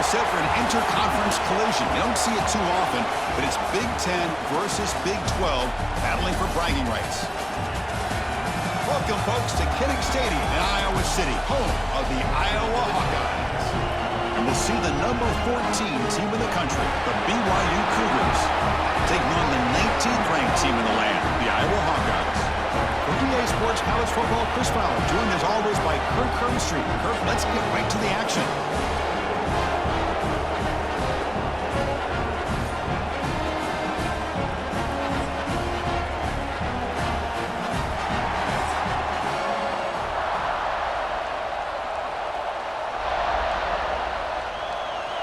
set for an interconference collision. You don't see it too often, but it's Big Ten versus Big 12 battling for bragging rights. Welcome, folks, to Kinnick Stadium in Iowa City, home of the Iowa Hawkeyes. And we'll see the number 14 team in the country, the BYU Cougars, taking on the 19th ranked team in the land, the Iowa Hawkeyes. For EA Sports College Football, Chris Fowler, joined as always by Kirk Herbstreit. Kirk, let's get right to the action.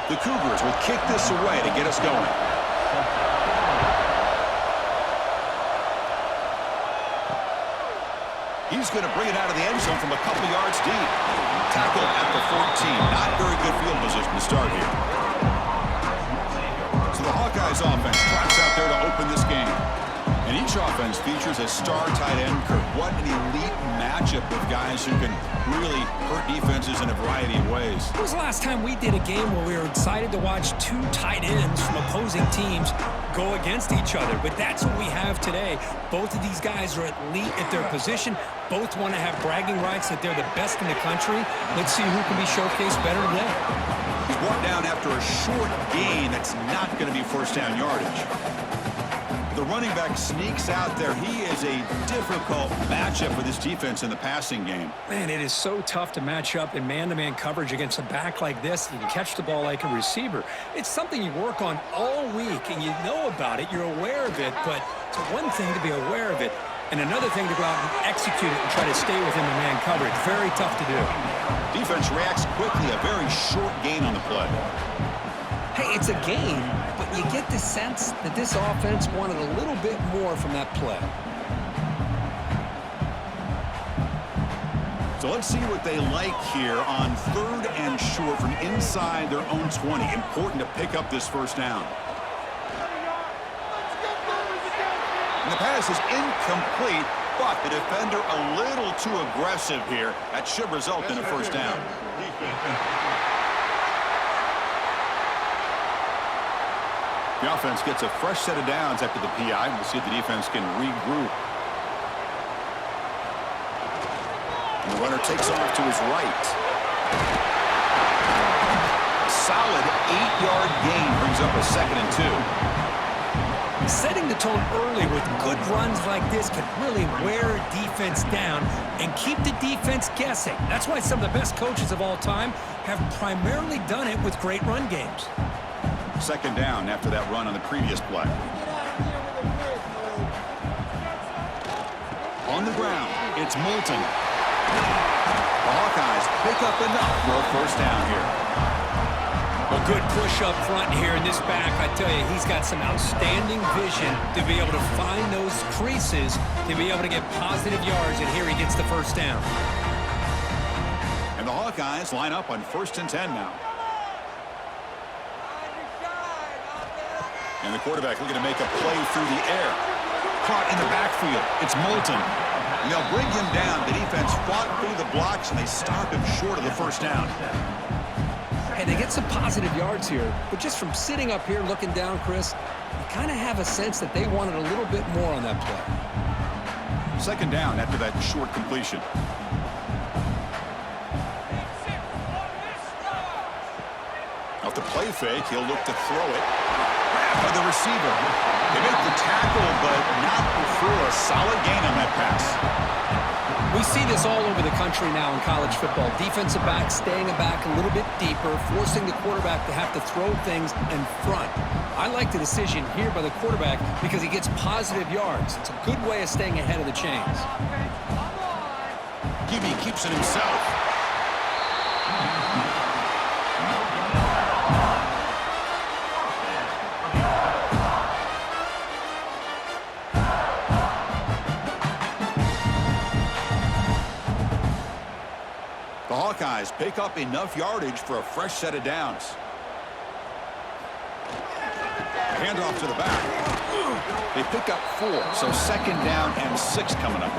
The Cougars will kick this away to get us going. He's going to bring it out of the end zone from a couple yards deep. Tackle at the 14. Not very good field position to start here. So the Hawkeyes offense trots out there to open this game. And each offense features a star tight end. Kirk, what an elite matchup of guys who can really hurt defenses in a variety of ways. When was the last time we did a game where we were excited to watch two tight ends from opposing teams go against each other? But that's what we have today. Both of these guys are elite at their position. Both want to have bragging rights that they're the best in the country. Let's see who can be showcased better today. He's brought down after a short gain. That's not going to be first down yardage. The running back sneaks out there. He is a difficult matchup for this defense in the passing game. Man, it is so tough to match up in man-to-man coverage against a back like this. You can catch the ball like a receiver. It's something you work on all week, and you know about it. You're aware of it, but it's one thing to be aware of it, and another thing to go out and execute it and try to stay within the man coverage. Very tough to do. Defense reacts quickly. A very short gain on the play. Hey, it's a game, but you get the sense that this offense wanted a little bit more from that play. So let's see what they like here on 3rd and short from inside their own 20. Important to pick up this first down. And the pass is incomplete, but the defender a little too aggressive here. That should result in a first down. The offense gets a fresh set of downs after the PI. We'll see if the defense can regroup. And the runner takes off to his right. Solid 8-yard gain brings up a 2nd and 2. Setting the tone early with good runs like this can really wear a defense down and keep the defense guessing. That's why some of the best coaches of all time have primarily done it with great run games. 2nd down after that run on the previous play. On the ground, it's Moulton. The Hawkeyes pick up enough for a first down here. A good push up front here in this back. I tell you, he's got some outstanding vision to be able to find those creases, to be able to get positive yards, and here he gets the first down. And the Hawkeyes line up on 1st and 10 now. And the quarterback looking to make a play through the air. Caught in the backfield. It's Moulton. And they'll bring him down. The defense fought through the blocks, and they stop him short of the first down. Hey, they get some positive yards here, but just from sitting up here looking down, Chris, you kind of have a sense that they wanted a little bit more on that play. 2nd down after that short completion. Off the play fake, he'll look to throw it. By the receiver. They make the tackle, but not before a solid gain on that pass. We see this all over the country now in college football. Defensive backs staying back a little bit deeper, forcing the quarterback to have to throw things in front. I like the decision here by the quarterback because he gets positive yards. It's a good way of staying ahead of the chains. Gibby keeps it himself. The Hawkeyes pick up enough yardage for a fresh set of downs. Handoff to the back. They pick up 4, so 2nd down and 6 coming up.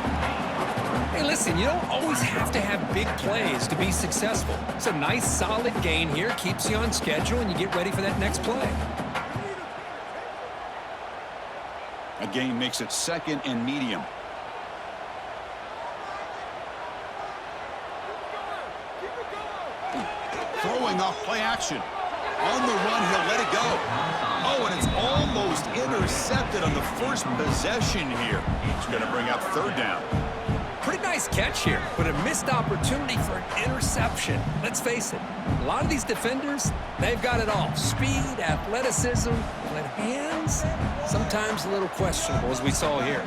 Hey, listen, you don't always have to have big plays to be successful. It's a nice, solid gain here, keeps you on schedule, and you get ready for that next play. A gain makes it 2nd and medium. Throwing off play action. On the run, he'll let it go. Oh, and it's almost intercepted on the first possession here. It's going to bring up 3rd down. Pretty nice catch here, but a missed opportunity for an interception. Let's face it, a lot of these defenders, they've got it all. Speed, athleticism, but hands, sometimes a little questionable, as we saw here.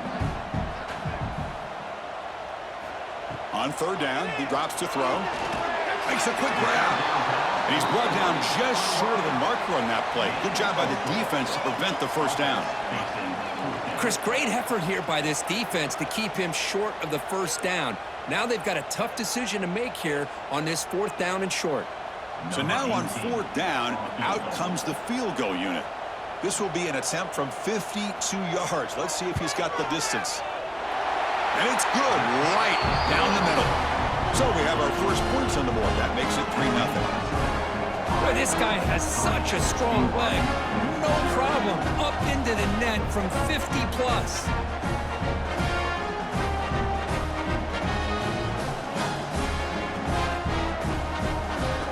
On 3rd down, he drops to throw. Makes a quick grab. And he's brought down just short of the marker on that play. Good job by the defense to prevent the 1st down. Chris, great effort here by this defense to keep him short of the 1st down. Now they've got a tough decision to make here on this 4th down and short. So now on 4th down, out comes the field goal unit. This will be an attempt from 52 yards. Let's see if he's got the distance. And it's good right down the middle. So we have our first points on the board. That makes it 3-0. Boy, this guy has such a strong leg. No problem. Up into the net from 50+.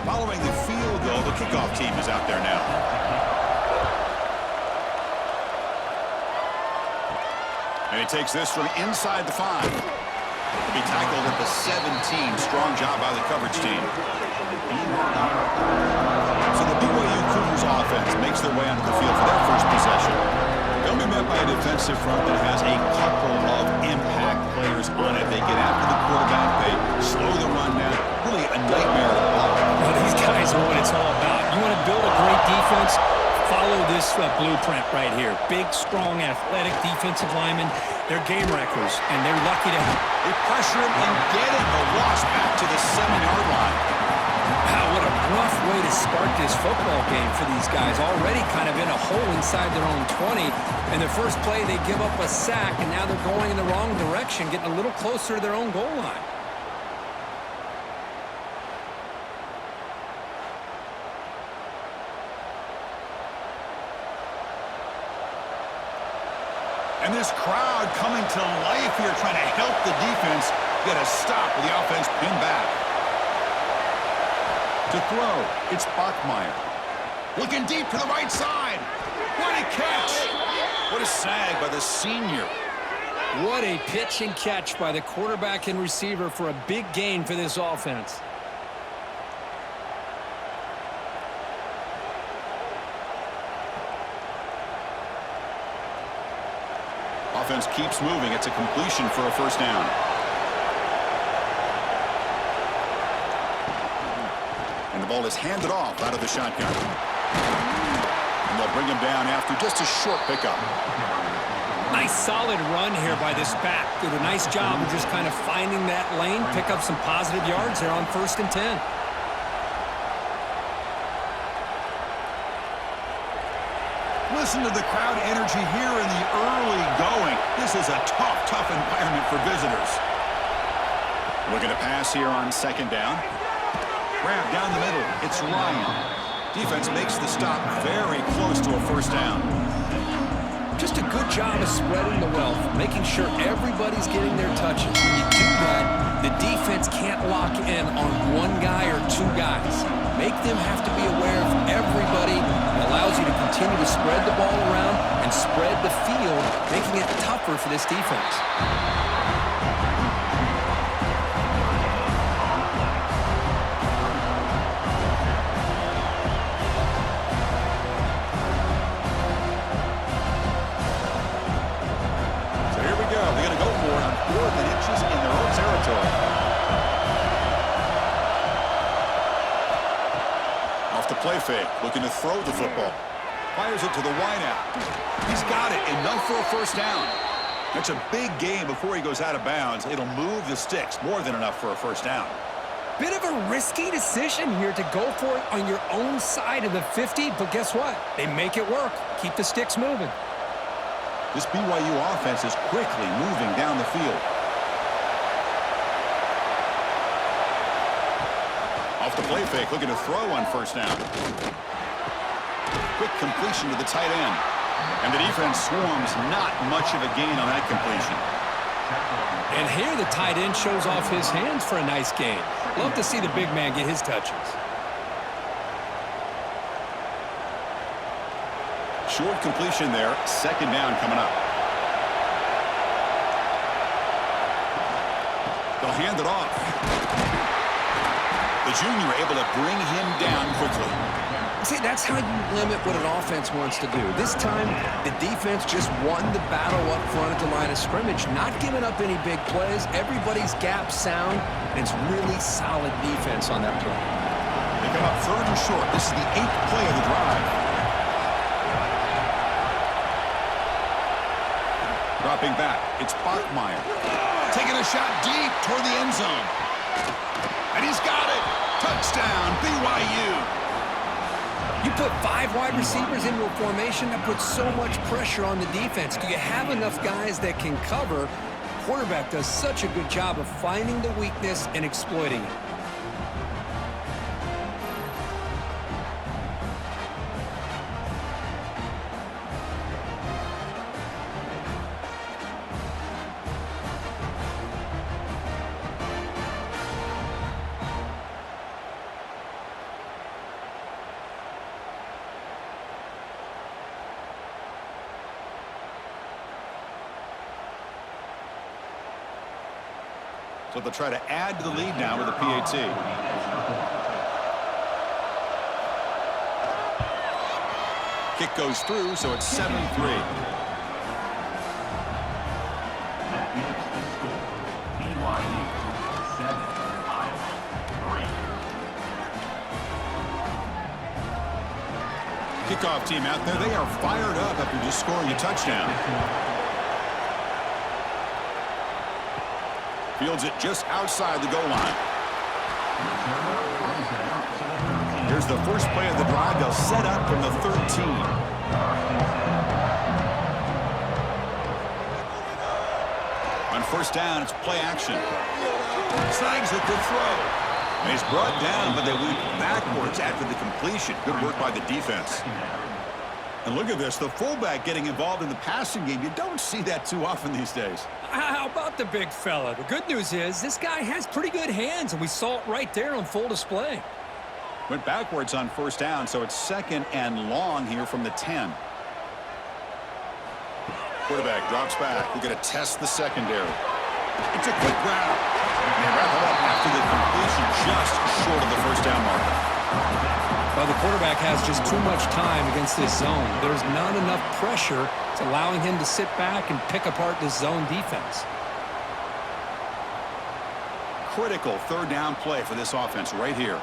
Following the field goal, the kickoff team is out there now. And he takes this from inside the 5. To be tackled at the 17. Strong job by the coverage team. So the BYU Cougars offense makes their way onto the field for their first possession. They'll be met by a defensive front that has a couple of impact players on it. They get after the quarterback. They slow the run down. Really a nightmare to block. Well, these guys are what it's all about. You want to build a great defense? Follow this blueprint right here. Big, strong, athletic defensive linemen. They're game wreckers, and they're lucky to have. They pressure him and get him. The loss back to the 7-yard line. Wow, what a rough way to start this football game for these guys. Already kind of in a hole inside their own 20. And the first play, they give up a sack, and now they're going in the wrong direction, getting a little closer to their own goal line. And this crowd coming to life here, trying to help the defense get a stop with the offense pinned back. To throw, it's Bachmeier. Looking deep to the right side. What a catch. What a sag by the senior. What a pitch and catch by the quarterback and receiver for a big gain for this offense. Offense keeps moving. It's a completion for a 1st down. And the ball is handed off out of the shotgun. And they'll bring him down after just a short pickup. Nice solid run here by this back. Did a nice job of just kind of finding that lane, pick up some positive yards there on 1st and 10. Listen to the crowd energy here in the early going. This is a tough environment for visitors. Looking to pass here on 2nd down. Grab down the middle. It's Ryan. Defense makes the stop very close to a 1st down. Just a good job of spreading the wealth, making sure everybody's getting their touches. When you do that, the defense can't lock in on one guy or 2 guys. Make them have to be aware of everybody. It allows you to continue to spread the ball around and spread the field, making it tougher for this defense. So here we go. They're going to go for it on 4th and inches in their own territory. The play fake, looking to throw the football. Fires it to the wideout. He's got it, enough for a 1st down. That's a big gain before he goes out of bounds. It'll move the sticks, more than enough for a 1st down. Bit of a risky decision here to go for it on your own side of the 50, but guess what? They make it work. Keep the sticks moving. This BYU offense is quickly moving down the field. The play fake, looking to throw on first down. Quick completion to the tight end. And the defense swarms, not much of a gain on that completion. And here the tight end shows off his hands for a nice gain. Love to see the big man get his touches. Short completion there. Second down coming up. They'll hand it off. The junior able to bring him down quickly. See, that's how you limit what an offense wants to do. This time, the defense just won the battle up front at the line of scrimmage, not giving up any big plays. Everybody's gap sound, and it's really solid defense on that play. They come up third and short. This is the 8th play of the drive. Dropping back, it's Bachmeier. Taking a shot deep toward the end zone. And he's got it. Touchdown, BYU. You put 5 wide receivers into a formation, that puts so much pressure on the defense. Do you have enough guys that can cover? Quarterback does such a good job of finding the weakness and exploiting it. So they'll try to add to the lead now with a PAT. Kick goes through, so it's 7-3. Kickoff team out there. They are fired up after just scoring a touchdown. Fields it just outside the goal line. Here's the first play of the drive. They'll set up from the 13. On first down, it's play action. Snags a good throw. And he's brought down, but they went backwards after the completion. Good work by the defense. And look at this, the fullback getting involved in the passing game. You don't see that too often these days. How about the big fella? The good news is this guy has pretty good hands, and we saw it right there on full display. Went backwards on first down, so it's second and long here from the 10. Quarterback drops back. We're going to test the secondary. It's a quick grab. And they wrap it up after the completion just short of the first down marker. Well, the quarterback has just too much time against this zone. There's not enough pressure. It's allowing him to sit back and pick apart this zone defense. Critical third down play for this offense right here.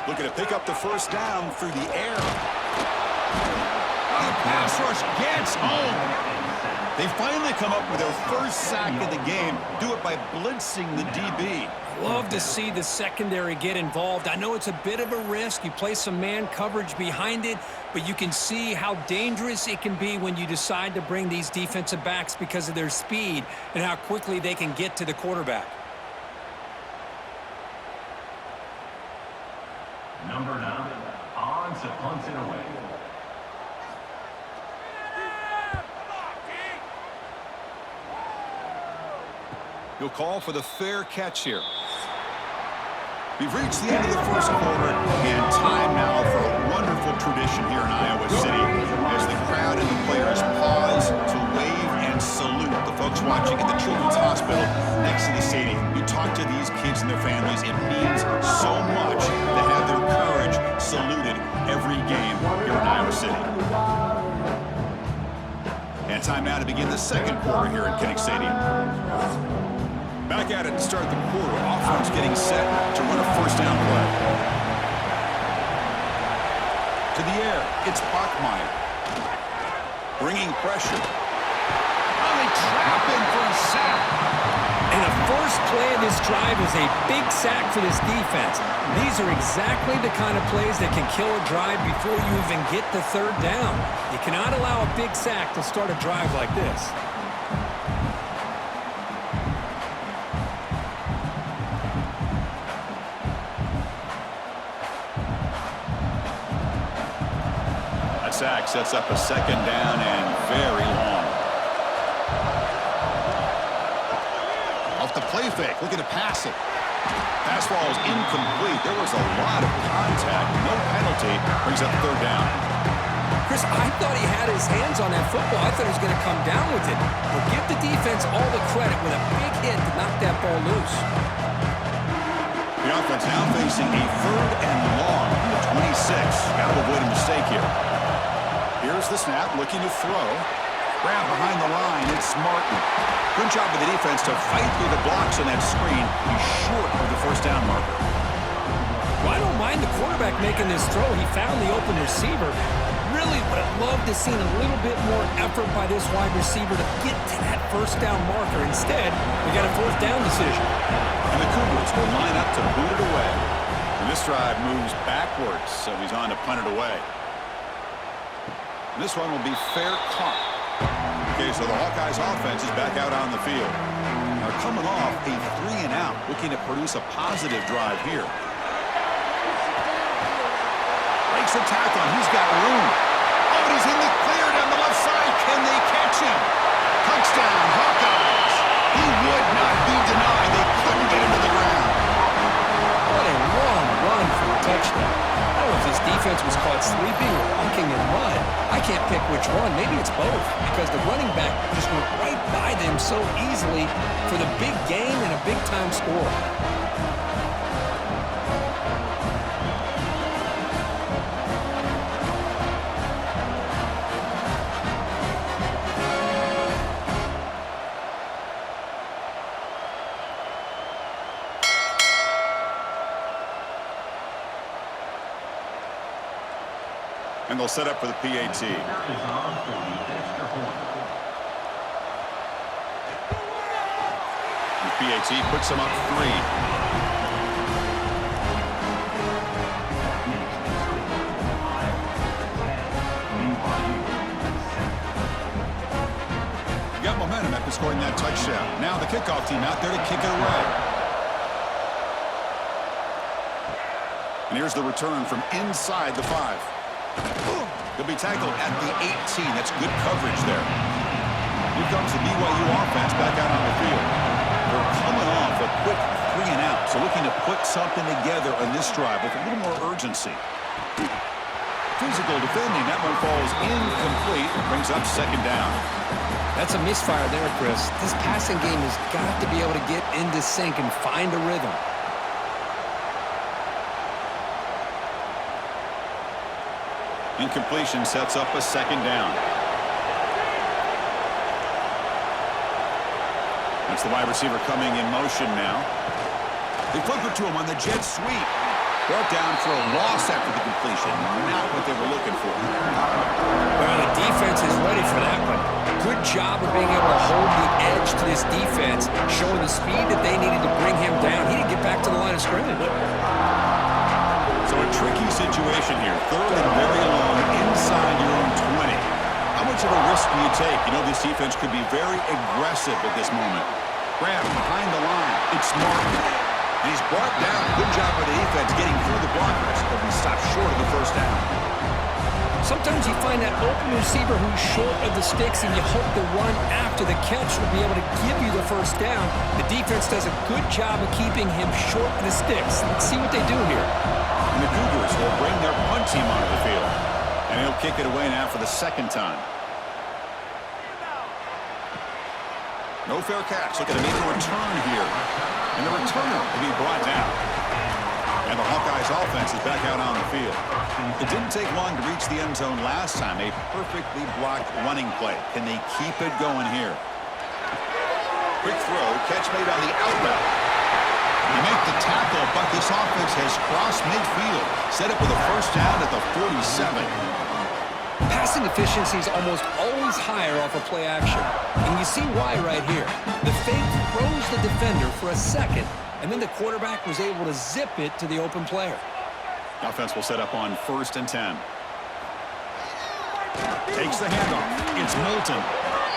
Looking to pick up the first down through the air. The pass rush gets home. They finally come up with their first sack of the game. Do it by blitzing the DB. Love to see the secondary get involved. I know it's a bit of a risk. You play some man coverage behind it, but you can see how dangerous it can be when you decide to bring these defensive backs because of their speed and how quickly they can get to the quarterback. Number 9, on to punt it away. He'll call for the fair catch here. We've reached the end of the first quarter, and time now for a wonderful tradition here in Iowa City as the crowd and the players pause to wave and salute the folks watching at the Children's Hospital next to the stadium. You talk to these kids and their families. It means so much to have their courage saluted every game here in Iowa City. And time now to begin the second quarter here at Kinnick Stadium. Back at it to start the quarter. Offense getting set to run a first down play. To the air, it's Bachmeier. Bringing pressure. Oh, they trap him for a sack. And the first play of this drive is a big sack for this defense. These are exactly the kind of plays that can kill a drive before you even get the third down. You cannot allow a big sack to start a drive like this. sack sets up a second down and very long. Off the play fake, looking to pass it. Pass ball is incomplete. There was a lot of contact. No penalty. Brings up third down. Chris, I thought he had his hands on that football. I thought he was going to come down with it. But give the defense all the credit with a big hit to knock that ball loose. The offense now facing a third and long from the 26. Got to avoid a mistake here. Here's the snap, looking to throw. Grab behind the line. It's Martin. Good job of the defense to fight through the blocks on that screen. He's short of the first down marker. Well, I don't mind the quarterback making this throw. He found the open receiver. Really would have loved to see a little bit more effort by this wide receiver to get to that first down marker. Instead, we got a fourth down decision. And the Cougars will line up to boot it away. And this drive moves backwards, so he's on to punt it away. And this one will be fair caught. Okay, so the Hawkeyes offense is back out on the field. Now coming off a 3-and-out, looking to produce a positive drive here. Breaks the tackle, and he's got room. Oh, and he's in the clear down the left side. Can they catch him? Touchdown, Hawkeyes. He would not be denied. They couldn't get him to the ground. What a long run for a touchdown. I don't know if this defense was caught sleeping or walking in mud. I can't pick which one. Maybe it's both, because the running back just went right by them so easily for the big game and a big-time score. And they'll set up for the PAT. Is on for the extra point. The PAT puts them up 3. You got momentum after scoring that touchdown. Now the kickoff team out there to kick it away. And here's the return from inside the 5. He'll be tackled at the 18. That's good coverage there. Here comes the BYU offense back out on the field. They're coming off a quick 3-and-out, so looking to put something together on this drive with a little more urgency. Physical defending. That one falls incomplete. Brings up second down. That's a misfire there, Chris. This passing game has got to be able to get into sync and find a rhythm. Incompletion sets up a second down. That's the wide receiver coming in motion now. They flip it to him on the jet sweep. Brought down for a loss after the completion. Not what they were looking for. Well, the defense is ready for that one. Good job of being able to hold the edge to this defense, showing the speed that they needed to bring him down. He didn't get back to the line of scrimmage. So a tricky situation here. Third and very long inside your own 20. How much of a risk do you take? You know this defense could be very aggressive at this moment. Grab behind the line. It's Martin. And he's brought down. Good job by the defense getting through the blockers, but we stopped short of the first down. Sometimes you find that open receiver who's short of the sticks, and you hope the run after the catch will be able to give you the first down. The defense does a good job of keeping him short of the sticks. Let's see what they do here. And the Cougars will bring their punt team onto the field. And he'll kick it away now for the second time. No fair catch. Looking to make a return here. And the returner will be brought down. And the Hawkeyes offense is back out on the field. It didn't take long to reach the end zone last time. A perfectly blocked running play. Can they keep it going here? Quick throw. Catch made on the outlet. They make the tackle, but this offense has crossed midfield. Set up with a first down at the 47. Passing efficiency is almost always higher off of play action. And you see why right here. The fake throws the defender for a second, and then the quarterback was able to zip it to the open player. Offense will set up on 1st and 10. Takes the handoff. It's Milton.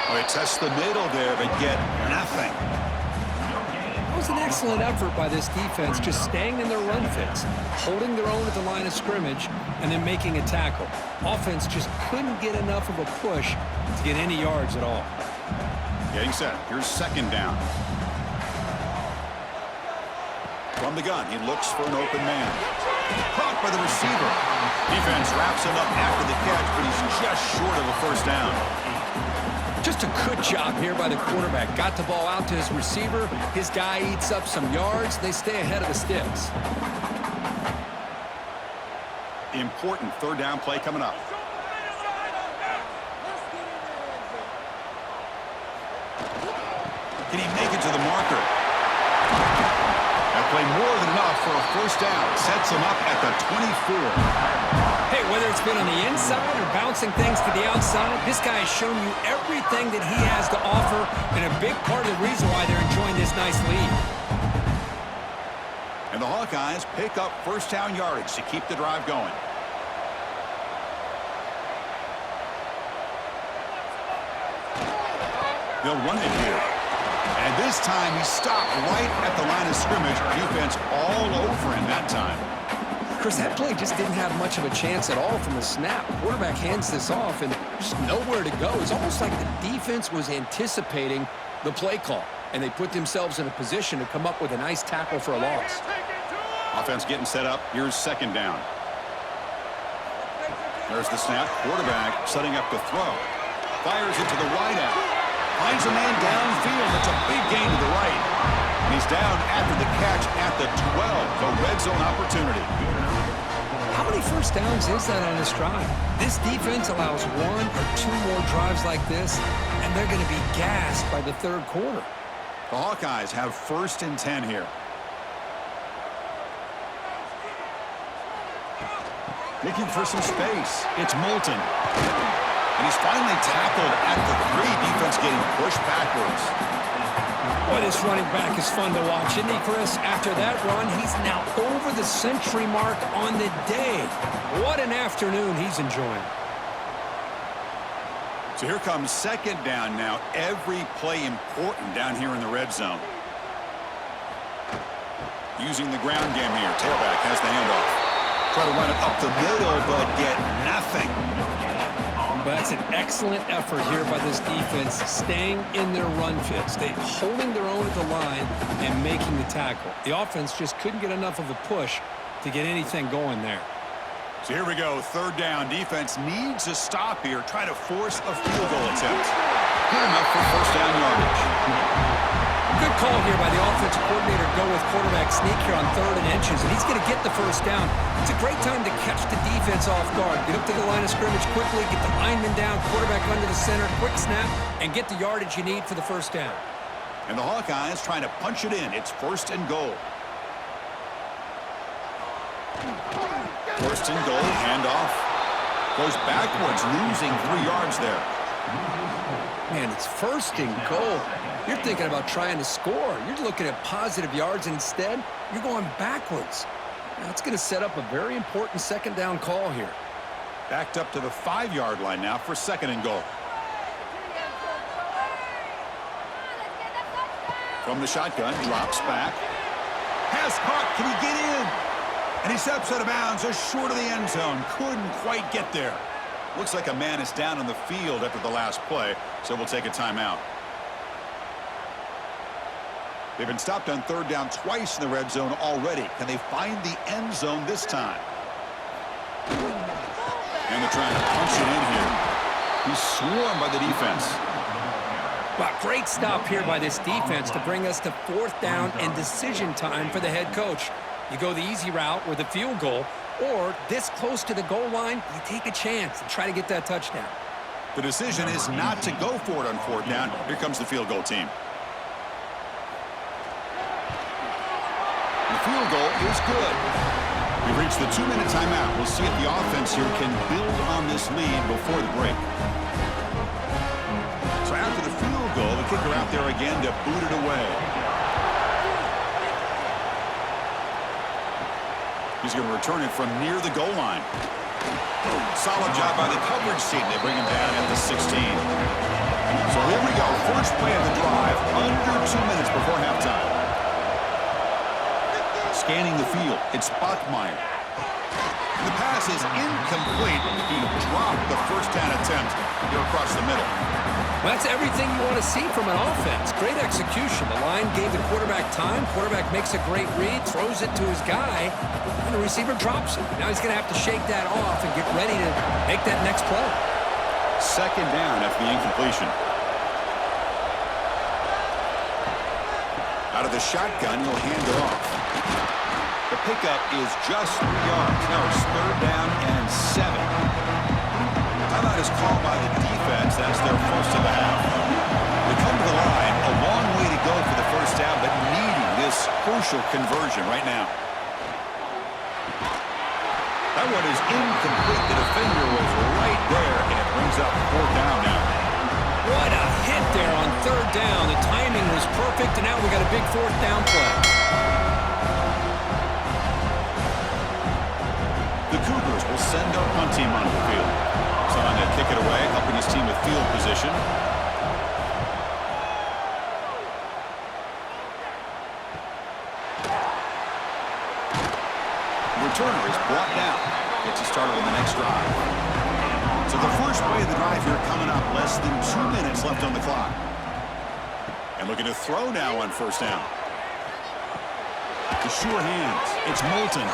Oh, they test the middle there, but get nothing. I was an excellent effort by this defense, just staying in their run fits, holding their own at the line of scrimmage, and then making a tackle. Offense just couldn't get enough of a push to get any yards at all. Getting set. Here's second down. From the gun, he looks for an open man. Caught by the receiver. Defense wraps him up after the catch, but he's just short of a first down. Just a good job here by the quarterback. Got the ball out to his receiver. His guy eats up some yards. They stay ahead of the sticks. Important third down play coming up. Can he make it to the marker? That play more than enough for a first down. Sets him up at the 24. Hey, whether it's been on the inside or bouncing things to the outside, this guy has shown you everything that he has to offer, and a big part of the reason why they're enjoying this nice lead. And the Hawkeyes pick up first down yardage to keep the drive going. They'll run it here. And this time he stopped right at the line of scrimmage. Defense all over him that time. Chris, that play just didn't have much of a chance at all from the snap. Quarterback hands this off and just nowhere to go. It's almost like the defense was anticipating the play call, and they put themselves in a position to come up with a nice tackle for a loss. Offense getting set up. Here's second down. There's the snap. Quarterback setting up to throw. Fires it to the wideout. Finds a man downfield. It's a big gain to the right. And he's down after the catch at the 12. The red zone opportunity. How many first downs is that on this drive? This defense allows one or two more drives like this, and they're going to be gassed by the third quarter. The Hawkeyes have first and 10 here. Looking for some space. It's Moulton. And he's finally tackled at the 3. Defense getting pushed backwards. Boy, this running back is fun to watch, isn't he, Chris? After that run, he's now over the century mark on the day. What an afternoon he's enjoying. So here comes second down now. Every play important down here in the red zone. Using the ground game here. Tailback has the handoff. Try to run it up the middle, but get nothing. But that's an excellent effort here by this defense, staying in their run fits. They're holding their own at the line and making the tackle. The offense just couldn't get enough of a push to get anything going there. So here we go, third down. Defense needs a stop here. Try to force a field goal attempt. Good enough for first down yardage. Good call here by the offensive coordinator to go with quarterback sneak here on 3rd and inches, and he's going to get the first down. It's a great time to catch the defense off guard. Get up to the line of scrimmage quickly, get the lineman down, quarterback under the center, quick snap, and get the yardage you need for the first down. And the Hawkeyes trying to punch it in. It's first and goal. First and goal, handoff. Goes backwards, losing 3 yards there. Man, it's first and goal. You're thinking about trying to score. You're looking at positive yards, and instead, you're going backwards. That's going to set up a very important second down call here. Backed up to the 5-yard line now for second and goal. From the shotgun, drops back. Pass caught. Can he get in? And he steps out of bounds just short of the end zone. Couldn't quite get there. Looks like a man is down on the field after the last play, so we'll take a timeout. They've been stopped on third down twice in the red zone already. Can they find the end zone this time? And they're trying to punch it in here. He's swarmed by the defense. Wow, great stop here by this defense to bring us to 4th down and decision time for the head coach. You go the easy route with a field goal, or this close to the goal line, you take a chance and try to get that touchdown. The decision is not to go for it on 4th down. Here comes the field goal team. The field goal is good. We've reached the 2-minute timeout. We'll see if the offense here can build on this lead before the break. So after the field goal, the kicker out there again to boot it away. He's going to return it from near the goal line. Solid job by the coverage team. They bring him down at the 16. So here we go. First play of the drive. Under 2 minutes before halftime. Scanning the field, it's Bachmeier. The pass is incomplete. He dropped the first down attempt here across the middle. Well, that's everything you want to see from an offense. Great execution. The line gave the quarterback time. Quarterback makes a great read, throws it to his guy, and the receiver drops it. Now he's going to have to shake that off and get ready to make that next play. Second down after the incompletion. Out of the shotgun, he'll hand it off. The pickup is just 3 yards. Now it's third down and 7. Timeout is called by the defense. That's their first of the half. They come to the line, a long way to go for the first down, but needing this crucial conversion right now. That one is incomplete. The defender was right there, and it brings up fourth down now. What a hit there on third down. The timing was perfect, and now we got a big fourth down play. The Cougars will send their punt team onto the field. Trying to kick it away, helping his team with field position. The returner is brought down. Gets you started on the next drive. So the first play of the drive here coming up. Less than 2 minutes left on the clock. And looking to throw now on first down. The sure hands. It's Moulton.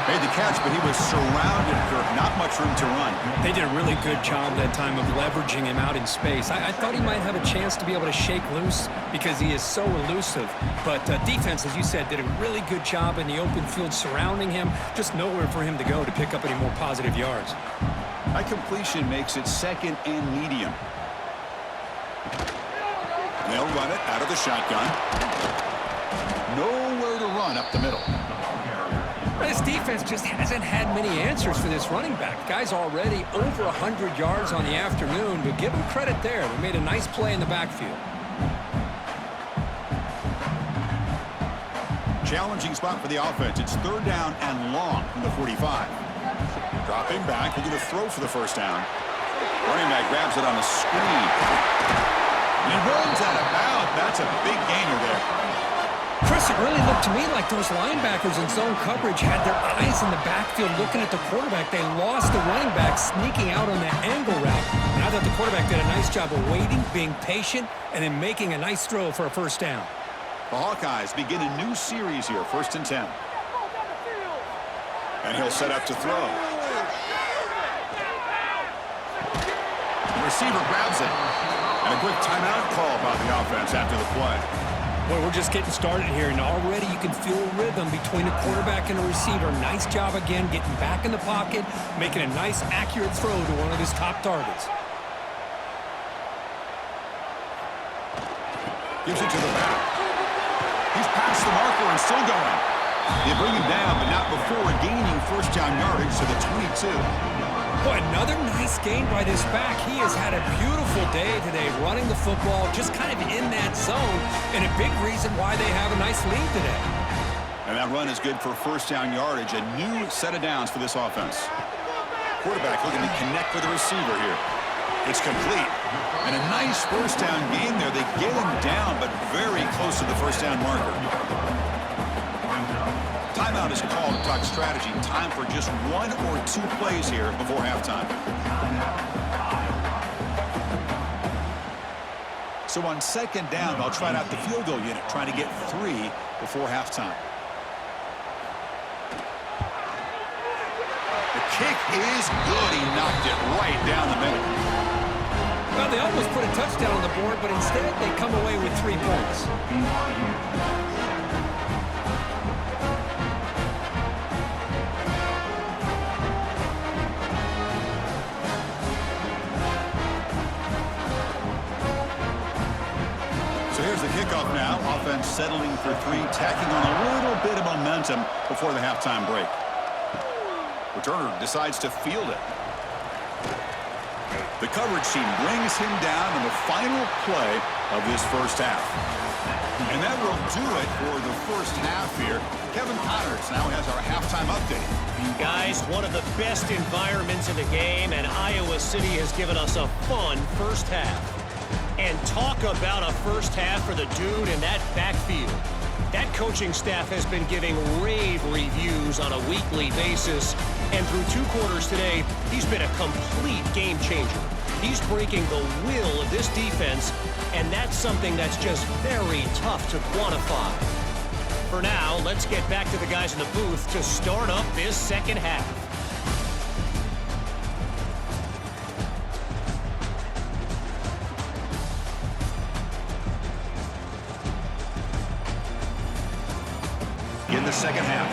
Made the catch, but he was surrounded, Kirk. Not much room to run. They did a really good job that time of leveraging him out in space. I thought he might have a chance to be able to shake loose because he is so elusive. But defense, as you said, did a really good job in the open field surrounding him. Just nowhere for him to go to pick up any more positive yards. That completion makes it second and medium. They'll run it out of the shotgun. Nowhere to run up the middle. This defense just hasn't had many answers for this running back. Guy's already over 100 yards on the afternoon, but give him credit there. They made a nice play in the backfield. Challenging spot for the offense. It's third down and long from the 45. Dropping back, looking to throw for the first down. Running back grabs it on the screen. And he runs out of bounds. That's a big gainer there. Chris, it really looked to me like those linebackers in zone coverage had their eyes in the backfield looking at the quarterback. They lost the running back sneaking out on that angle route. And I thought the quarterback did a nice job of waiting, being patient, and then making a nice throw for a first down. The Hawkeyes begin a new series here, 1st and 10. And he'll set up to throw. The receiver grabs it. And a quick timeout call by the offense after the play. Boy, we're just getting started here, and already you can feel a rhythm between the quarterback and the receiver. Nice job again getting back in the pocket, making a nice, accurate throw to one of his top targets. Gives it to the back. He's past the marker and still going. They bring him down, but not before gaining first down yardage to the 22. Boy, another nice gain by this back. He has had a beautiful day today running the football, just kind of in that zone, and a big reason why they have a nice lead today. And that run is good for first down yardage, a new set of downs for this offense. Quarterback looking to connect with the receiver here. It's complete. And a nice first down gain there. They get him down, but very close to the first down marker. Timeout is called to talk strategy. Time for just 1 or 2 plays here before halftime. So on second down, they'll try out the field goal unit, trying to get 3 before halftime. The kick is good. He knocked it right down the middle. Well, they almost put a touchdown on the board, but instead they come away with 3 points. So here's the kickoff now. Offense settling for 3, tacking on a little bit of momentum before the halftime break. Returner decides to field it. The coverage team brings him down in the final play of this first half. And that will do it for the first half here. Kevin Connors now has our halftime update. Guys, one of the best environments in the game, and Iowa City has given us a fun first half. And talk about a first half for the dude in that backfield. That coaching staff has been giving rave reviews on a weekly basis, and through 2 quarters today, he's been a complete game changer. He's breaking the will of this defense, and that's something that's just very tough to quantify. For now, let's get back to the guys in the booth to start up this second half. In the second half.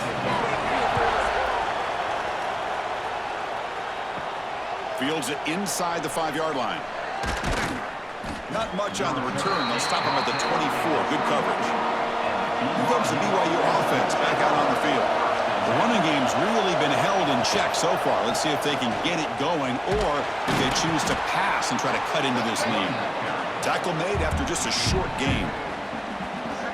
Fields it inside the 5-yard line. Not much on the return. They'll stop him at the 24. Good coverage. Here comes the BYU offense back out on the field. The running game's really been held in check so far. Let's see if they can get it going or if they choose to pass and try to cut into this lead. Tackle made after just a short game.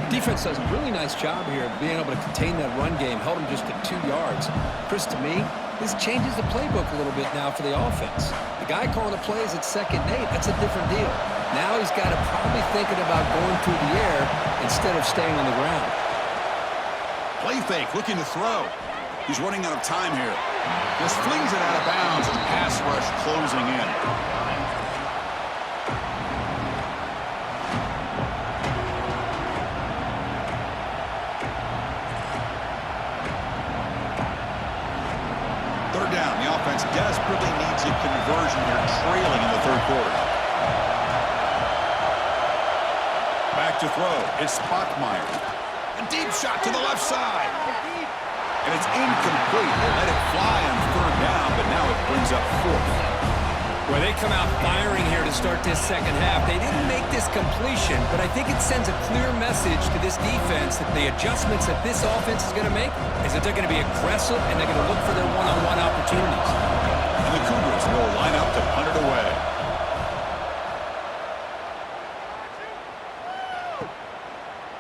Defense does a really nice job here of being able to contain that run game. Held him just at 2 yards. Chris, to me, this changes the playbook a little bit now for the offense. The guy calling the plays at 2nd and 8, that's a different deal. Now he's got to probably thinking about going through the air instead of staying on the ground. Play fake, looking to throw. He's running out of time here. Just flings it out of bounds and pass rush closing in. Desperately needs a conversion here, trailing in the 3rd quarter. Back to throw. It's Spockmeyer. A deep shot to the left side. And it's incomplete. They let it fly on 3rd down, but now it brings up 4th. Well, they come out firing here to start this second half. They didn't make this completion, but I think it sends a clear message to this defense that the adjustments that this offense is going to make is that they're going to be aggressive and they're going to look for their one-on-one opportunities. And the Cougars will line up to punt it away.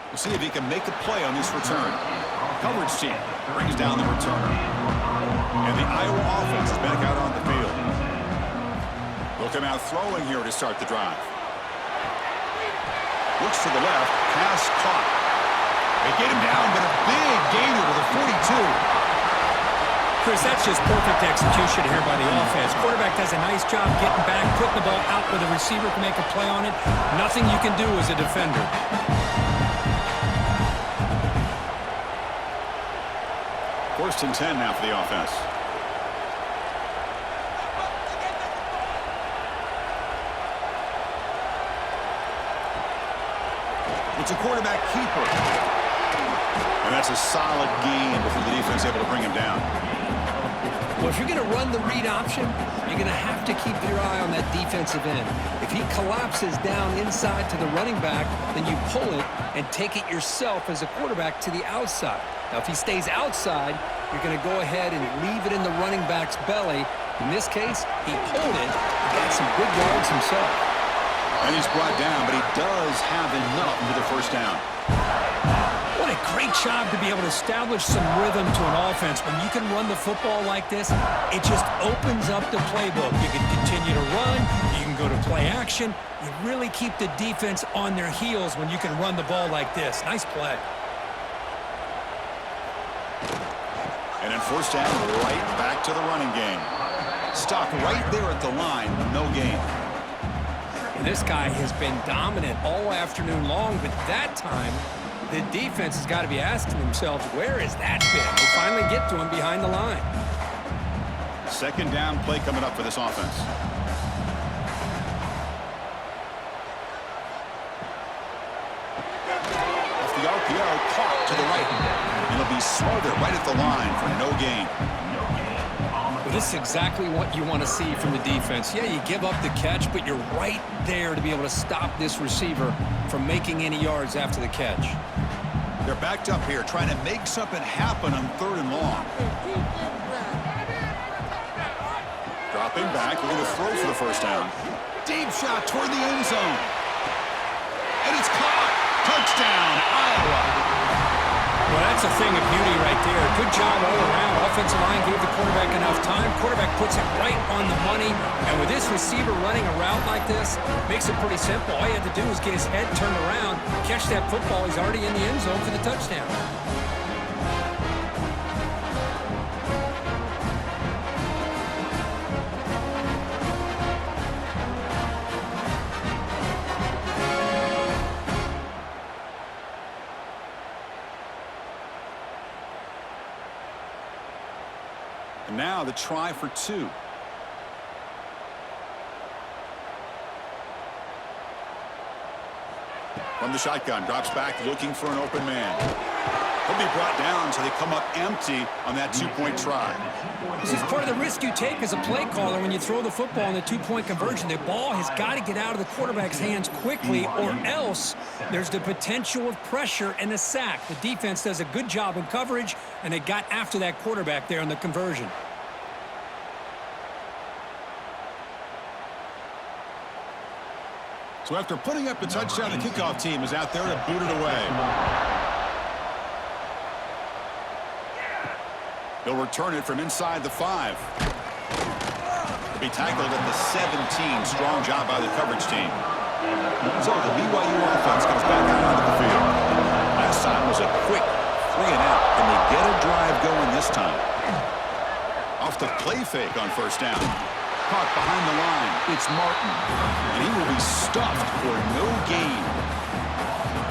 We'll see if he can make a play on this return. Coverage team brings down the returner. And the Iowa offense is back out on the field. They'll come out throwing here to start the drive. Looks to the left. Pass caught. They get him down, but a big gainer to the 42. Chris, that's just perfect execution here by the offense. Quarterback does a nice job getting back, putting the ball out where the receiver can make a play on it. Nothing you can do as a defender. First and 10 now for the offense. It's a quarterback keeper. And that's a solid gain before the defense is able to bring him down. Well, if you're going to run the read option, you're going to have to keep your eye on that defensive end. If he collapses down inside to the running back, then you pull it and take it yourself as a quarterback to the outside. Now, if he stays outside, you're going to go ahead and leave it in the running back's belly. In this case, he pulled it and got some good yards himself. And he's brought down, but he does have enough for the first down. What a great job to be able to establish some rhythm to an offense. When you can run the football like this, it just opens up the playbook. You can continue to run. You can go to play action. You really keep the defense on their heels when you can run the ball like this. Nice play. And then first down, right back to the running game. Stop right there at the line, no gain. This guy has been dominant all afternoon long, but that time, the defense has got to be asking themselves, where has that been? They finally get to him behind the line. Second down play coming up for this offense. Off the RPO, caught to the right. It'll be smothered right at the line for no gain. This is exactly what you want to see from the defense. Yeah, you give up the catch, but you're right there to be able to stop this receiver from making any yards after the catch. They're backed up here, trying to make something happen on 3rd and long. Dropping back, we're going to throw for the first down. Deep shot toward the end zone. And it's caught. Touchdown, Iowa. Well, that's a thing of beauty right there. Good job all around. Offensive line gave the quarterback enough time. Quarterback puts it right on the money. And with this receiver running a route like this, makes it pretty simple. All you have to do is get his head turned around, catch that football. He's already in the end zone for the touchdown. And now the try for 2. From the shotgun, drops back looking for an open man. He'll be brought down, so they come up empty on that 2-point try. This is part of the risk you take as a play caller when you throw the football in the 2-point conversion. The ball has got to get out of the quarterback's hands quickly, or else there's the potential of pressure and a sack. The defense does a good job in coverage, and they got after that quarterback there on the conversion. So after putting up the touchdown, the kickoff team is out there to boot it away. He'll return it from inside the 5. He'll be tackled at the 17. Strong job by the coverage team. So the BYU offense comes back out onto the field. Last time was a quick 3-and-out. Can they get a drive going this time? Off the play fake on first down. Caught behind the line. It's Martin. And he will be stuffed for no gain.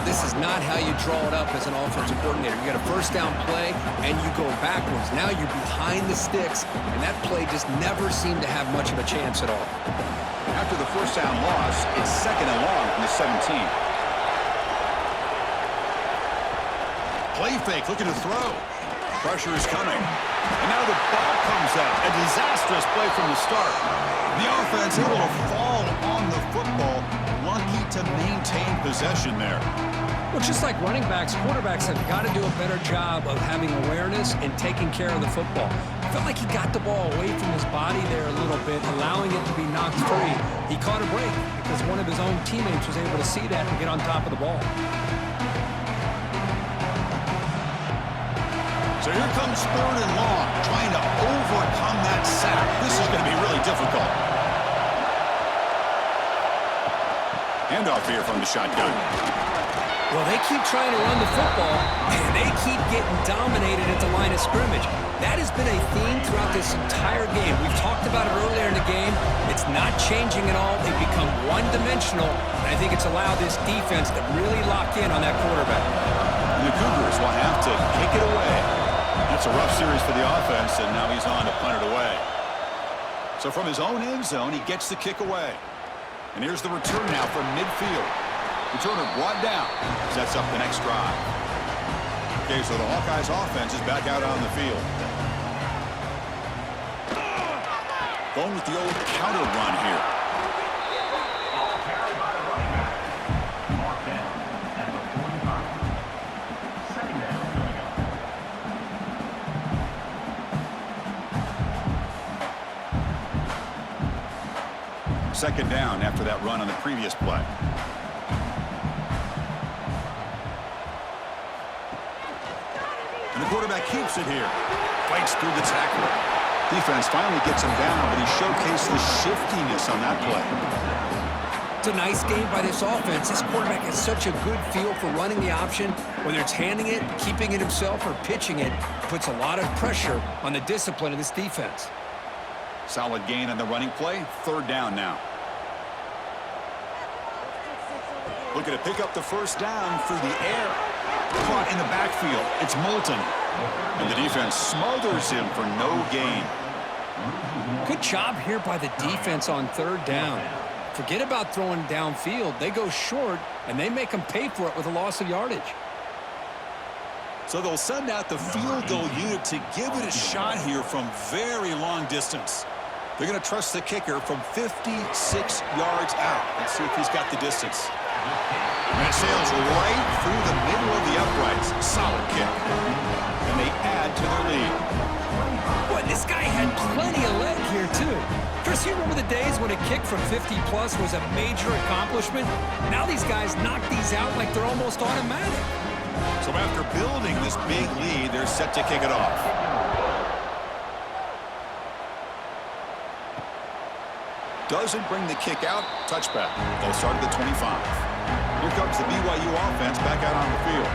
This is not how you draw it up as an offensive coordinator. You got a first down play, and you go backwards. Now you're behind the sticks, and that play just never seemed to have much of a chance at all. After the first down loss, it's 2nd and long from the 17. Play fake, looking to throw. Pressure is coming. And now the ball comes out. A disastrous play from the start. The offense able to fall on the football. Lucky to maintain possession there. Well, just like running backs, quarterbacks have got to do a better job of having awareness and taking care of the football. I felt like he got the ball away from his body there a little bit, allowing it to be knocked free. He caught a break because one of his own teammates was able to see that and get on top of the ball. So here comes 3rd and long, trying to overcome that sack. This is going to be really difficult. Handoff here from the shotgun. Well, they keep trying to run the football, and they keep getting dominated at the line of scrimmage. That has been a theme throughout this entire game. We've talked about it earlier in the game. It's not changing at all. They've become one-dimensional, and I think it's allowed this defense to really lock in on that quarterback. And the Cougars will have to kick it away. That's a rough series for the offense, and now he's on to punt it away. So from his own end zone, he gets the kick away. And here's the return now from midfield. Returner brought down. Sets up the next drive. Okay, so the Hawkeyes offense is back out on the field. Going with the old counter run here. Second down after that run on the previous play. And the quarterback keeps it here. Fights through the tackle. Defense finally gets him down, but he showcased the shiftiness on that play. It's a nice game by this offense. This quarterback has such a good feel for running the option. Whether it's handing it, keeping it himself, or pitching it, puts a lot of pressure on the discipline of this defense. Solid gain on the running play. 3rd down now. Looking to pick up the first down through the air. Caught in the backfield. It's Moulton. And the defense smothers him for no gain. Good job here by the defense on 3rd down. Forget about throwing downfield. They go short, and they make them pay for it with a loss of yardage. So they'll send out the field goal unit to give it a shot here from very long distance. They're going to trust the kicker from 56 yards out. Let's see if he's got the distance. And it sails right through the middle of the uprights. Solid kick. And they add to their lead. Boy, this guy had plenty of leg here, too. Chris, you remember the days when a kick from 50-plus was a major accomplishment? Now these guys knock these out like they're almost automatic. So after building this big lead, they're set to kick it off. Doesn't bring the kick out. Touchback. They'll start at the 25. Here comes the BYU offense back out on the field.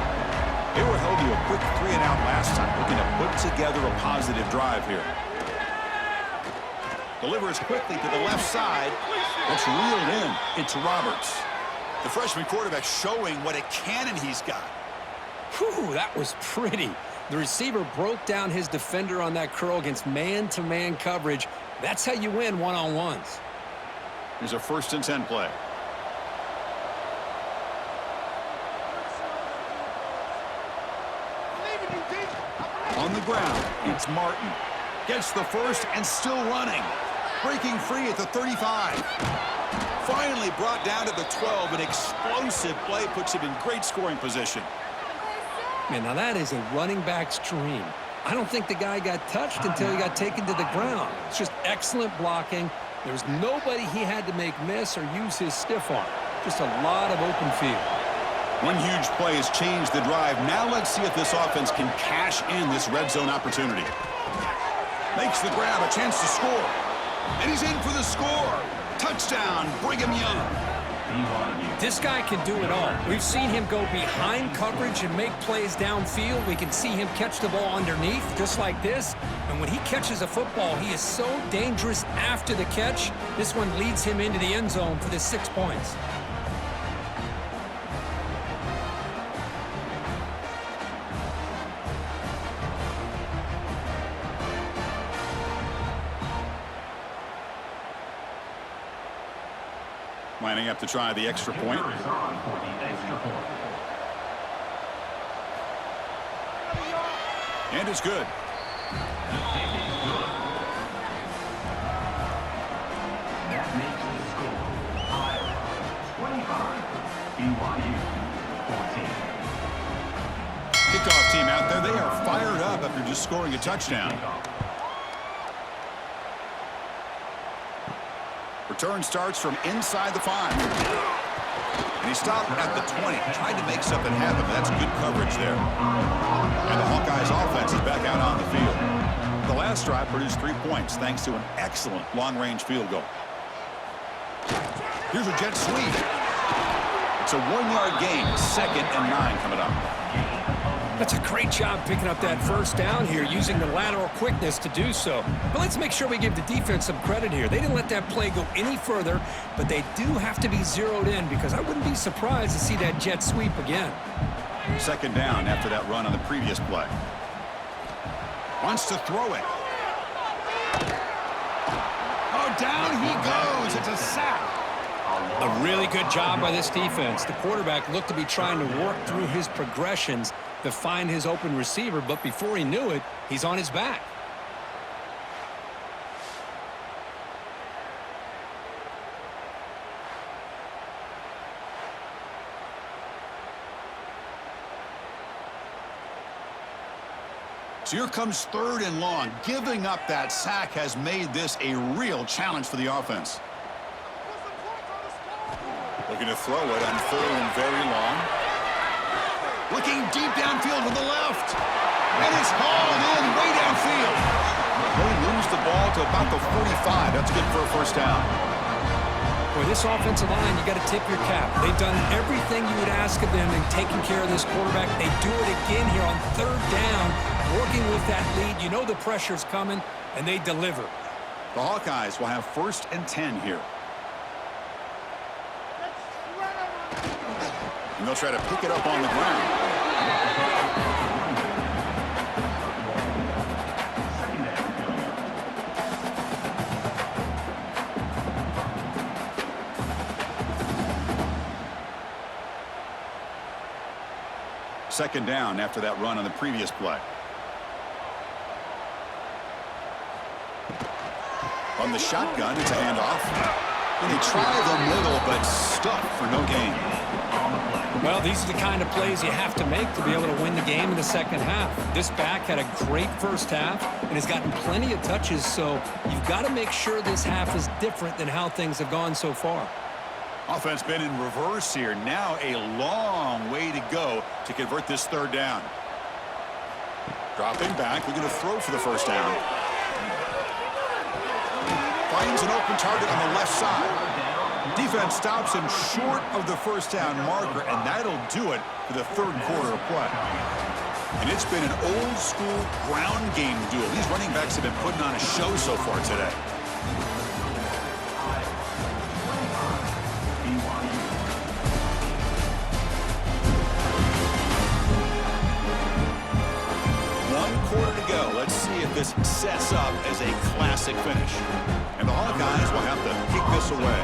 They were held to a quick 3-and-out last time, looking to put together a positive drive here. Delivers quickly to the left side. It's reeled in. It's Roberts. The freshman quarterback showing what a cannon he's got. Whew, that was pretty. The receiver broke down his defender on that curl against man-to-man coverage. That's how you win one-on-ones. Here's a 1st and 10 play. On the ground, it's Martin. Gets the first and still running. Breaking free at the 35. Finally brought down to the 12. An explosive play puts him in great scoring position. Man, now that is a running back's dream. I don't think the guy got touched until he got taken to the ground. It's just excellent blocking. There's nobody he had to make miss or use his stiff arm. Just a lot of open field. One huge play has changed the drive. Now let's see if this offense can cash in this red zone opportunity. Makes the grab, a chance to score. And he's in for the score. Touchdown, Brigham Young. This guy can do it all. We've seen him go behind coverage and make plays downfield. We can see him catch the ball underneath, just like this. And when he catches a football, he is so dangerous after the catch. This one leads him into the end zone for the 6 points. Lining up to try the extra point. And it's good. That makes the score Iowa 25, BYU 14. Kickoff team out there. They are fired up after just scoring a touchdown. Return starts from inside the 5. And he stopped at the 20. Tried to make something happen, but that's good coverage there. And the Hawkeyes offense is back out on the field. The last drive produced 3 points thanks to an excellent long-range field goal. Here's a jet sweep. It's a 1-yard gain. 2nd and 9 coming up. That's a great job picking up that first down here, using the lateral quickness to do so. But let's make sure we give the defense some credit here. They didn't let that play go any further, but they do have to be zeroed in because I wouldn't be surprised to see that jet sweep again. 2nd down after that run on the previous play. Wants to throw it. Oh, down he goes. It's a sack. A really good job by this defense. The quarterback looked to be trying to work through his progressions to find his open receiver, but before he knew it, he's on his back. So here comes 3rd and long. Giving up that sack has made this a real challenge for the offense. Looking to throw it on 3rd and very long. Looking deep downfield to the left. And it's hauled in way downfield. They lose the ball to about the 45. That's good for a 1st down. Boy, this offensive line, you got to tip your cap. They've done everything you would ask of them in taking care of this quarterback. They do it again here on 3rd down, working with that lead. You know the pressure's coming, and they deliver. The Hawkeyes will have 1st and 10 here. And they'll try to pick it up on the ground. Second down after that run on the previous play. On the shotgun, it's a handoff. And they try the middle, but stuck for no gain. Well, these are the kind of plays you have to make to be able to win the game in the second half. This back had a great first half and has gotten plenty of touches, so you've got to make sure this half is different than how things have gone so far. Offense been in reverse here. Now a long way to go to convert this 3rd down. Dropping back, looking to throw for the 1st down. finds an open target on the left side. Defense stops him short of the first down marker, and that'll do it for the third quarter of play. And it's been an old-school ground game duel. These running backs have been putting on a show so far today. Quarter to go. Let's see if this sets up as a classic finish. And the Hawkeyes will have to kick this away.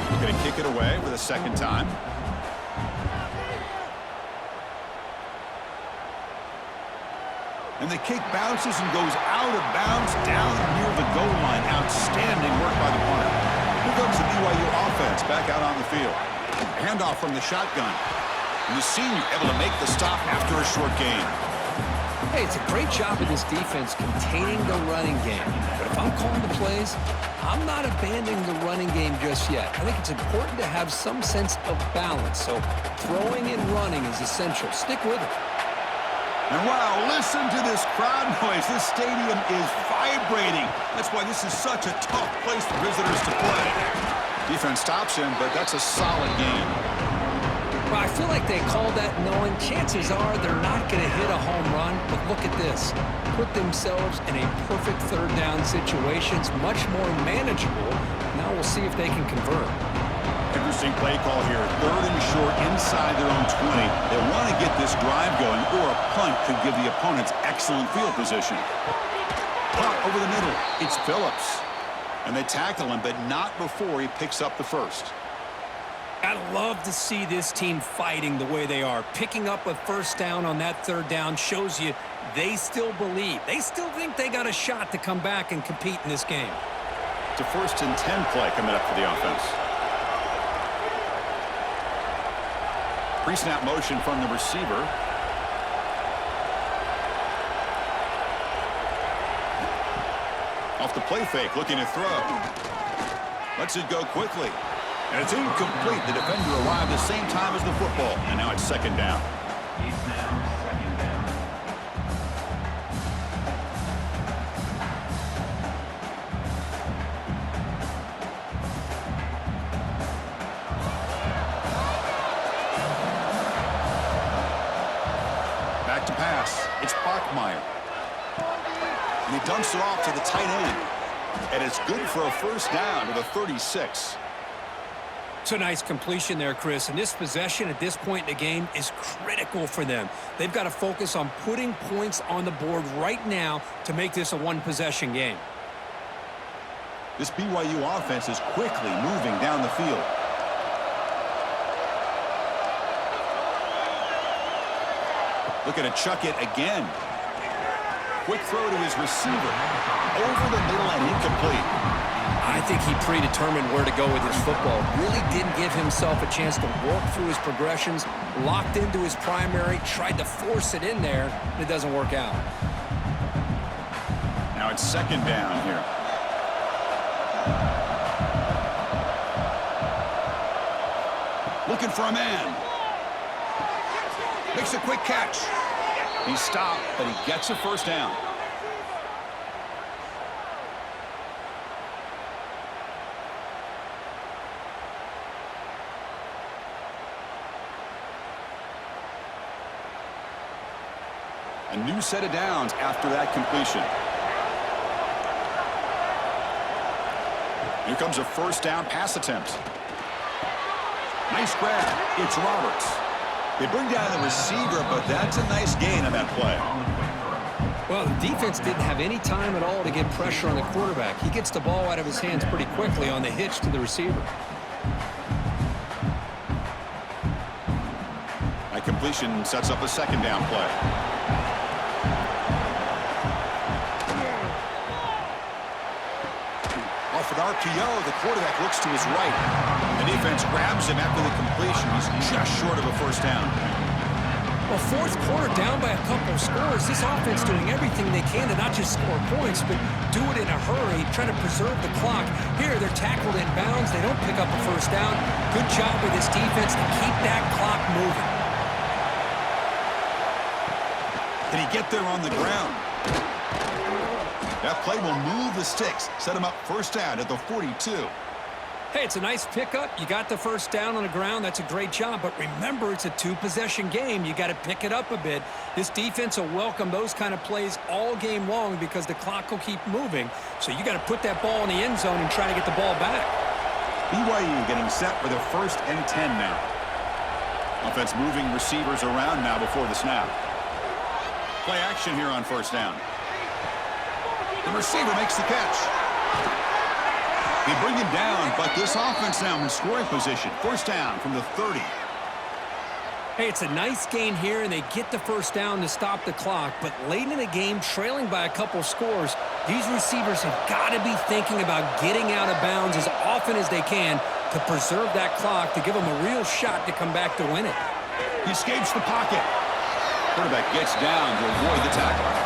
We're going to kick it away for the second time. And the kick bounces and goes out of bounds down near the goal line. Outstanding work by the punter. Here comes the BYU offense back out on the field. Handoff from the shotgun. And the senior able to make the stop after a short gain. Hey, it's a great job of this defense containing the running game. But if I'm calling the plays, I'm not abandoning the running game just yet. I think it's important to have some sense of balance. So throwing and running is essential. Stick with it. And wow, listen to this crowd noise. This stadium is vibrating. That's why this is such a tough place for visitors to play. Defense stops him, but that's a solid game. Well, I feel like they called that knowing chances are they're not going to hit a home run. But look at this. Put themselves in a perfect third down situation. It's much more manageable. Now we'll see if they can convert. Interesting play call here. Third and short inside their own 20. They want to get this drive going, or a punt could give the opponents excellent field position. Punt over the middle. It's Phillips. And they tackle him, but not before he picks up the first. I love to see this team fighting the way they are. Picking up a first down on that third down shows you they still believe. They still think they got a shot to come back and compete in this game. It's a 1st and 10 play coming up for the offense. Pre-snap motion from the receiver. Off the play fake, looking to throw. Lets it go quickly. And it's incomplete. The defender arrived the same time as the football. And now it's second down. It's now second down. Back to pass. It's Bachmeier. And he dumps it off to the tight end. And it's good for a first down to the 36. It's a nice completion there, Chris. And this possession at this point in the game is critical for them. They've got to focus on putting points on the board right now to make this a one-possession game. This BYU offense is quickly moving down the field. Looking to chuck it again. Quick throw to his receiver. Over the middle and incomplete. I think he predetermined where to go with his football. Really didn't give himself a chance to work through his progressions. Locked into his primary. Tried to force it in there. And it doesn't work out. Now it's second down here. Looking for a man. Makes a quick catch. He stopped, but he gets a first down. A new set of downs after that completion. Here comes a first down pass attempt. Nice grab. It's Roberts. They bring down the receiver, but that's a nice gain on that play. Well, the defense didn't have any time at all to get pressure on the quarterback. He gets the ball out of his hands pretty quickly on the hitch to the receiver. That completion sets up a second down play. Off an RPO, the quarterback looks to his right. The defense grabs him after the completion. He's just short of a first down. Well, fourth quarter down by a couple of scores. This offense doing everything they can to not just score points, but do it in a hurry, try to preserve the clock. Here, they're tackled in bounds. They don't pick up a first down. Good job with this defense to keep that clock moving. Can he get there on the ground? That play will move the sticks, set him up first down at the 42. Hey, it's a nice pickup. You got the first down on the ground. That's a great job. But remember, it's a two-possession game. You got to pick it up a bit. This defense will welcome those kind of plays all game long because the clock will keep moving. So you got to put that ball in the end zone and try to get the ball back. BYU getting set for their 1st and 10 now. Offense moving receivers around now before the snap. Play action here on first down. The receiver makes the catch. They bring him down, but this offense now in scoring position. First down from the 30. Hey, it's a nice gain here, and they get the first down to stop the clock. But late in the game, trailing by a couple scores, these receivers have got to be thinking about getting out of bounds as often as they can to preserve that clock, to give them a real shot to come back to win it. He escapes the pocket. Quarterback gets down to avoid the tackle.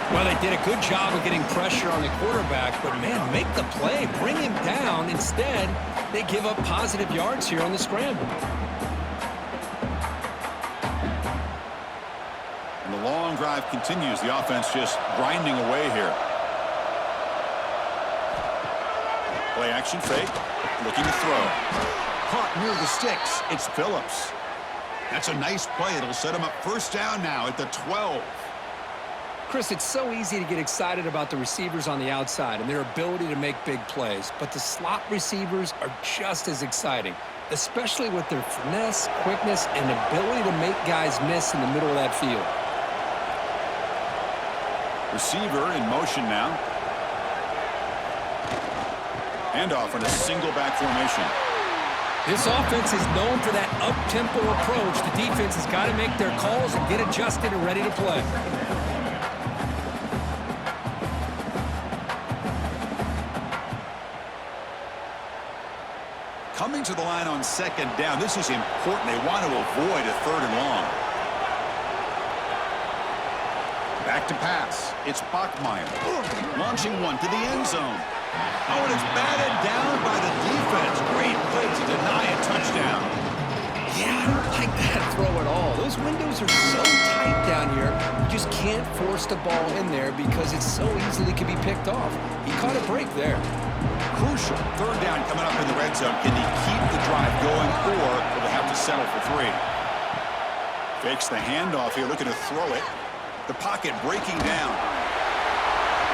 Well, they did a good job of getting pressure on the quarterback, but, man, make the play. Bring him down. Instead, they give up positive yards here on the scramble. And the long drive continues. The offense just grinding away here. Play action fake. Looking to throw. Caught near the sticks. It's Phillips. That's a nice play. It'll set him up first down now at the 12. Chris, it's so easy to get excited about the receivers on the outside and their ability to make big plays, but the slot receivers are just as exciting, especially with their finesse, quickness, and ability to make guys miss in the middle of that field. Receiver in motion now. Handoff in a single back formation. This offense is known for that up-tempo approach. The defense has got to make their calls and get adjusted and ready to play. Coming to the line on second down. This is important. They want to avoid a 3rd and long. Back to pass. It's Bachmeier. Launching one to the end zone. Oh, and it's batted down by the defense. Great play to deny a touchdown. Yeah, I don't like that throw at all. Those windows are so tight down here. You just can't force the ball in there because it so easily can be picked off. He caught a break there. Crucial. 3rd down coming up in the red zone. Can he keep the drive going, or will they have to settle for 3? Fakes the handoff here, looking to throw it. The pocket breaking down.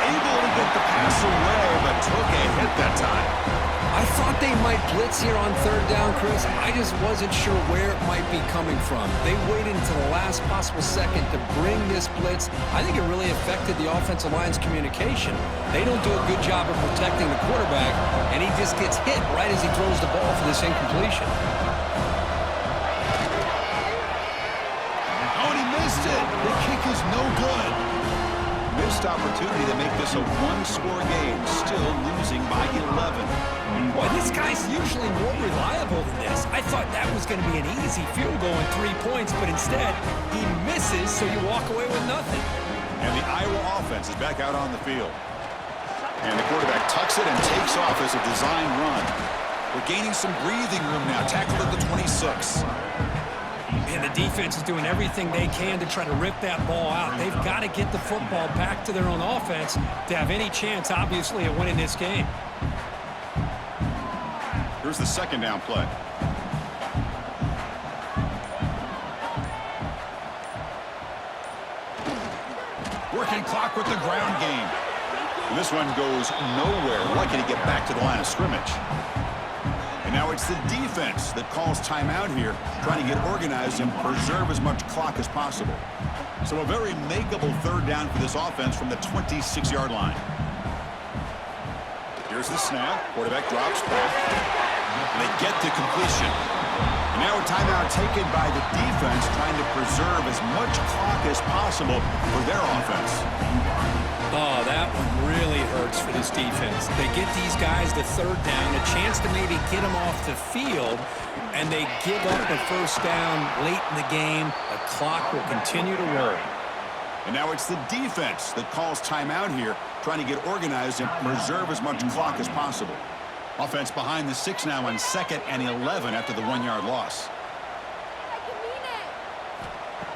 Able to get the pass away, but took a hit that time. I thought they might blitz here on 3rd down, Chris. I just wasn't sure where it might be coming from. They waited until the last possible second to bring this blitz. I think it really affected the offensive line's communication. They don't do a good job of protecting the quarterback, and he just gets hit right as he throws the ball for this incompletion. Oh, and he missed it. The kick is no good. Missed opportunity to make this a one-score game, still losing by 11. Boy, this guy's usually more reliable than this. I thought that was going to be an easy field goal and 3 points, but instead, he misses, so you walk away with nothing. And the Iowa offense is back out on the field. And the quarterback tucks it and takes off as a design run. We're gaining some breathing room now. Tackled at the 26. And the defense is doing everything they can to try to rip that ball out. They've got to get the football back to their own offense to have any chance, obviously, of winning this game. Here's the 2nd down play. Working clock with the ground game. And this one goes nowhere. Lucky to get back to the line of scrimmage. And now it's the defense that calls timeout here, trying to get organized and preserve as much clock as possible. So a very makeable 3rd down for this offense from the 26-yard line. Here's the snap. Quarterback drops back. And they get the completion. And now a timeout taken by the defense, trying to preserve as much clock as possible for their offense. Oh, that one really hurts for this defense. They get these guys the 3rd down, a chance to maybe get them off the field, and they give up a first down late in the game. The clock will continue to roll. And now it's the defense that calls timeout here, trying to get organized and preserve as much clock as possible. Offense behind the 6 now on 2nd and 11 after the 1-yard loss.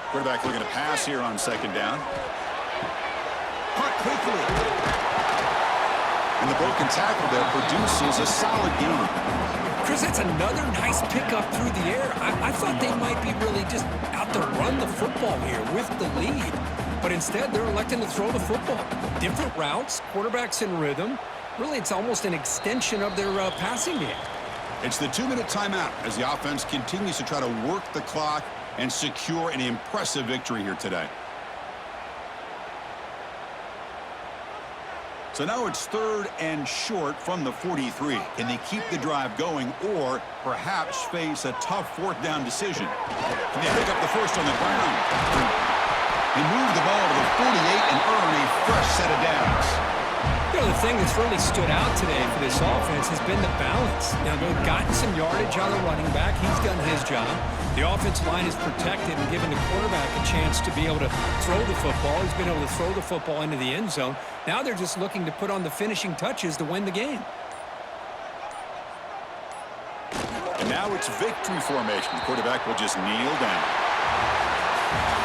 Quarterback looking to pass here on 2nd down. Caught quickly. And the broken tackle there produces a solid gain. Chris, that's another nice pickup through the air. I thought they might be really just out to run the football here with the lead. But instead, they're electing to throw the football. Different routes, quarterbacks in rhythm. Really, it's almost an extension of their passing game. It's the 2-minute timeout as the offense continues to try to work the clock and secure an impressive victory here today. So now it's 3rd and short from the 43. Can they keep the drive going or perhaps face a tough 4th down decision? Can they pick up the first on the ground? They move the ball to the 48 and earn a fresh set of downs. You know, the thing that's really stood out today for this offense has been the balance. You know, they've gotten some yardage on the running back. He's done his job. The offensive line is protected and given the quarterback a chance to be able to throw the football. He's been able to throw the football into the end zone. Now they're just looking to put on the finishing touches to win the game. And now it's victory formation. The quarterback will just kneel down.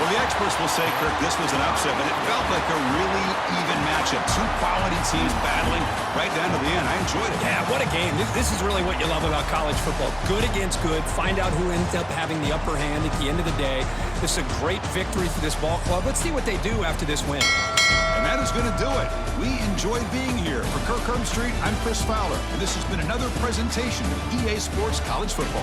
Well, the experts will say, Kirk, this was an upset, but it felt like a really even matchup. 2 quality teams battling right down to the end. I enjoyed it. Yeah, what a game. This is really what you love about college football. Good against good. Find out who ends up having the upper hand at the end of the day. This is a great victory for this ball club. Let's see what they do after this win. And that is going to do it. We enjoyed being here. For Kirk Herbstreit, I'm Chris Fowler, and this has been another presentation of EA Sports College Football.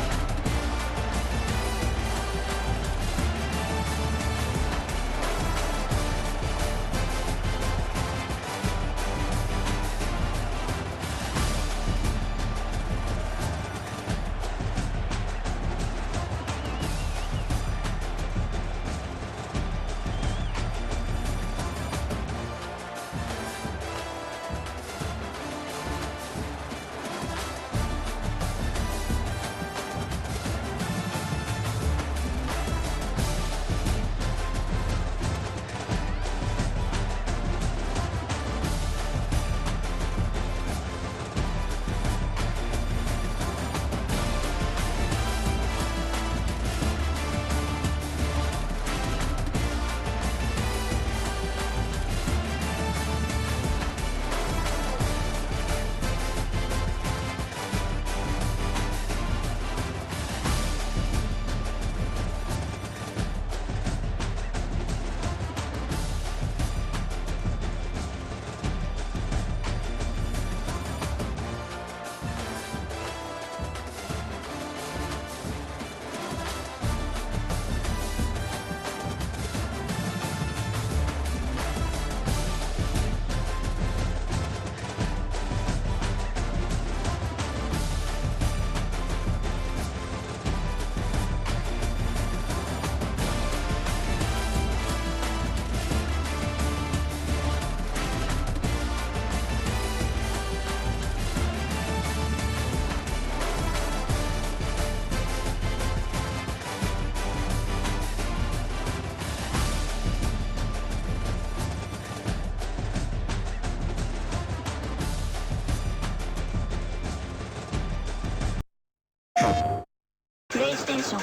PlayStation